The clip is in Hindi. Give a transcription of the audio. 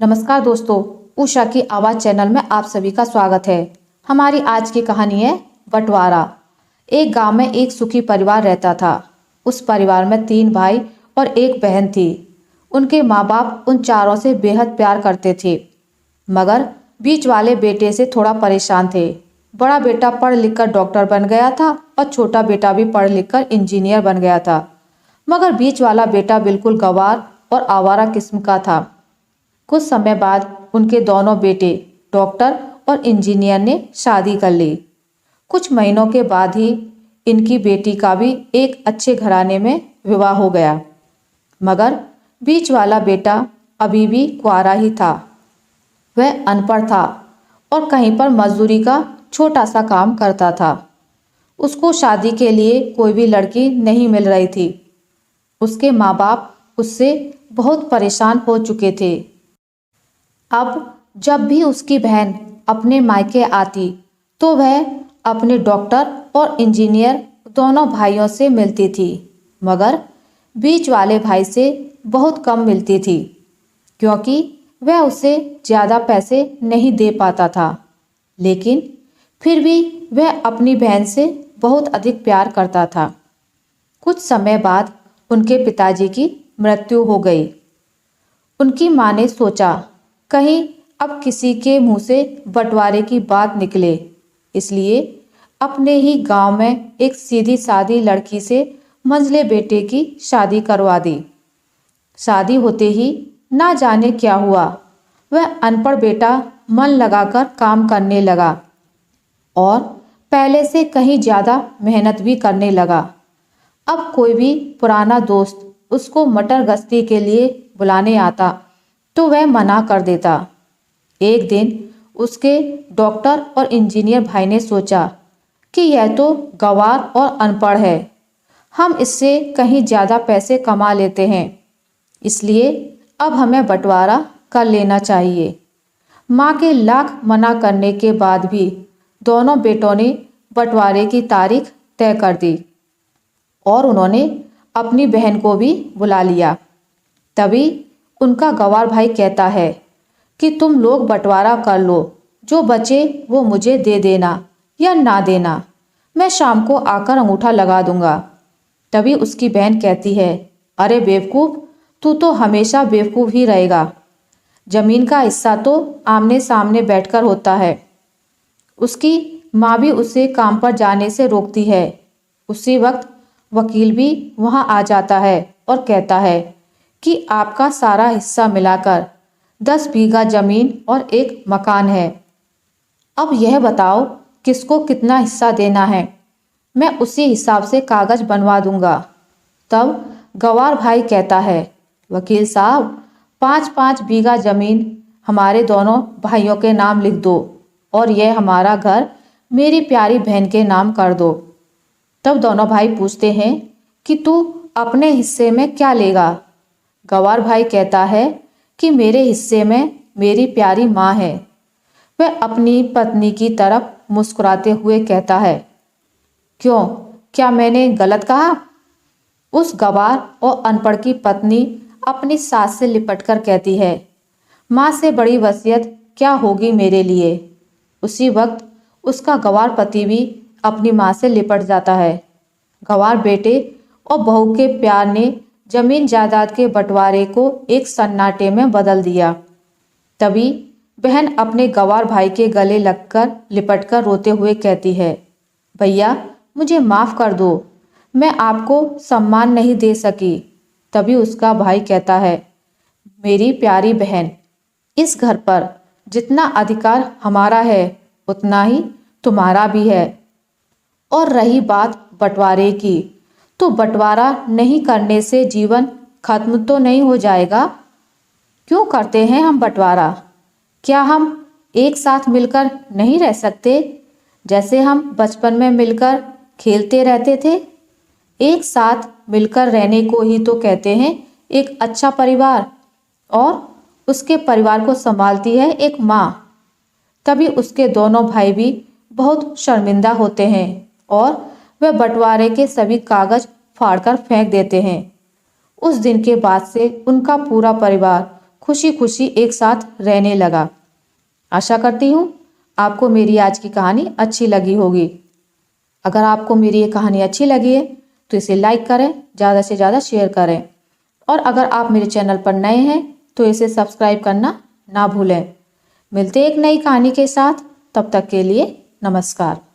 नमस्कार दोस्तों, उषा की आवाज़ चैनल में आप सभी का स्वागत है। हमारी आज की कहानी है बंटवारा। एक गांव में एक सुखी परिवार रहता था। उस परिवार में 3 भाई और एक बहन थी। उनके माँ बाप उन चारों से बेहद प्यार करते थे, मगर बीच वाले बेटे से थोड़ा परेशान थे। बड़ा बेटा पढ़ लिख कर डॉक्टर बन गया था और छोटा बेटा भी पढ़ लिख कर इंजीनियर बन गया था, मगर बीच वाला बेटा बिल्कुल गंवार और आवारा किस्म का था। कुछ समय बाद उनके दोनों बेटे डॉक्टर और इंजीनियर ने शादी कर ली। कुछ महीनों के बाद ही इनकी बेटी का भी एक अच्छे घराने में विवाह हो गया, मगर बीच वाला बेटा अभी भी कुंवारा ही था। वह अनपढ़ था और कहीं पर मजदूरी का छोटा सा काम करता था। उसको शादी के लिए कोई भी लड़की नहीं मिल रही थी। उसके माँ बाप उससे बहुत परेशान हो चुके थे। अब जब भी उसकी बहन अपने मायके आती तो वह अपने डॉक्टर और इंजीनियर दोनों भाइयों से मिलती थी, मगर बीच वाले भाई से बहुत कम मिलती थी, क्योंकि वह उसे ज़्यादा पैसे नहीं दे पाता था। लेकिन फिर भी वह अपनी बहन से बहुत अधिक प्यार करता था। कुछ समय बाद उनके पिताजी की मृत्यु हो गई। उनकी माँ ने सोचा, कहीं अब किसी के मुंह से बंटवारे की बात निकले, इसलिए अपने ही गांव में एक सीधी सादी लड़की से मंझले बेटे की शादी करवा दी। शादी होते ही ना जाने क्या हुआ, वह अनपढ़ बेटा मन लगाकर काम करने लगा और पहले से कहीं ज़्यादा मेहनत भी करने लगा। अब कोई भी पुराना दोस्त उसको मटर गश्ती के लिए बुलाने आता तो वह मना कर देता। एक दिन उसके डॉक्टर और इंजीनियर भाई ने सोचा कि यह तो गंवार और अनपढ़ है, हम इससे कहीं ज़्यादा पैसे कमा लेते हैं, इसलिए अब हमें बंटवारा कर लेना चाहिए। माँ के लाख मना करने के बाद भी दोनों बेटों ने बंटवारे की तारीख तय कर दी और उन्होंने अपनी बहन को भी बुला लिया। तभी उनका गंवार भाई कहता है कि तुम लोग बंटवारा कर लो, जो बचे वो मुझे दे देना या ना देना, मैं शाम को आकर अंगूठा लगा दूंगा। तभी उसकी बहन कहती है, अरे बेवकूफ़, तू तो हमेशा बेवकूफ़ ही रहेगा। जमीन का हिस्सा तो आमने सामने बैठकर होता है। उसकी माँ भी उसे काम पर जाने से रोकती है। उसी वक्त वकील भी वहाँ आ जाता है और कहता है कि आपका सारा हिस्सा मिलाकर 10 बीघा जमीन और एक मकान है। अब यह बताओ किसको कितना हिस्सा देना है, मैं उसी हिसाब से कागज बनवा दूंगा। तब गंवार भाई कहता है, वकील साहब, 5-5 बीघा जमीन हमारे दोनों भाइयों के नाम लिख दो और यह हमारा घर मेरी प्यारी बहन के नाम कर दो। तब दोनों भाई पूछते हैं कि तू अपने हिस्से में क्या लेगा। गंवार भाई कहता है कि मेरे हिस्से में मेरी प्यारी माँ है। वह अपनी पत्नी की तरफ मुस्कुराते हुए कहता है, क्यों, क्या मैंने गलत कहा? उस गंवार और अनपढ़ की पत्नी अपनी सास से लिपटकर कहती है, माँ से बड़ी वसीयत क्या होगी मेरे लिए। उसी वक्त उसका गंवार पति भी अपनी माँ से लिपट जाता है। गंवार बेटे और बहू के प्यार ने जमीन जायदाद के बंटवारे को एक सन्नाटे में बदल दिया। तभी बहन अपने गंवार भाई के गले लगकर लिपटकर रोते हुए कहती है, भैया मुझे माफ़ कर दो, मैं आपको सम्मान नहीं दे सकी। तभी उसका भाई कहता है, मेरी प्यारी बहन, इस घर पर जितना अधिकार हमारा है उतना ही तुम्हारा भी है। और रही बात बंटवारे की, तो बंटवारा नहीं करने से जीवन खत्म तो नहीं हो जाएगा। क्यों करते हैं हम बंटवारा? क्या हम एक साथ मिलकर नहीं रह सकते, जैसे हम बचपन में मिलकर खेलते रहते थे? एक साथ मिलकर रहने को ही तो कहते हैं एक अच्छा परिवार, और उसके परिवार को संभालती है एक माँ। तभी उसके दोनों भाई भी बहुत शर्मिंदा होते हैं और वह बंटवारे के सभी कागज फाड़कर फेंक देते हैं। उस दिन के बाद से उनका पूरा परिवार खुशी खुशी एक साथ रहने लगा। आशा करती हूँ आपको मेरी आज की कहानी अच्छी लगी होगी। अगर आपको मेरी ये कहानी अच्छी लगी है तो इसे लाइक करें, ज़्यादा से ज़्यादा शेयर करें, और अगर आप मेरे चैनल पर नए हैं तो इसे सब्सक्राइब करना ना भूलें। मिलते एक नई कहानी के साथ, तब तक के लिए नमस्कार।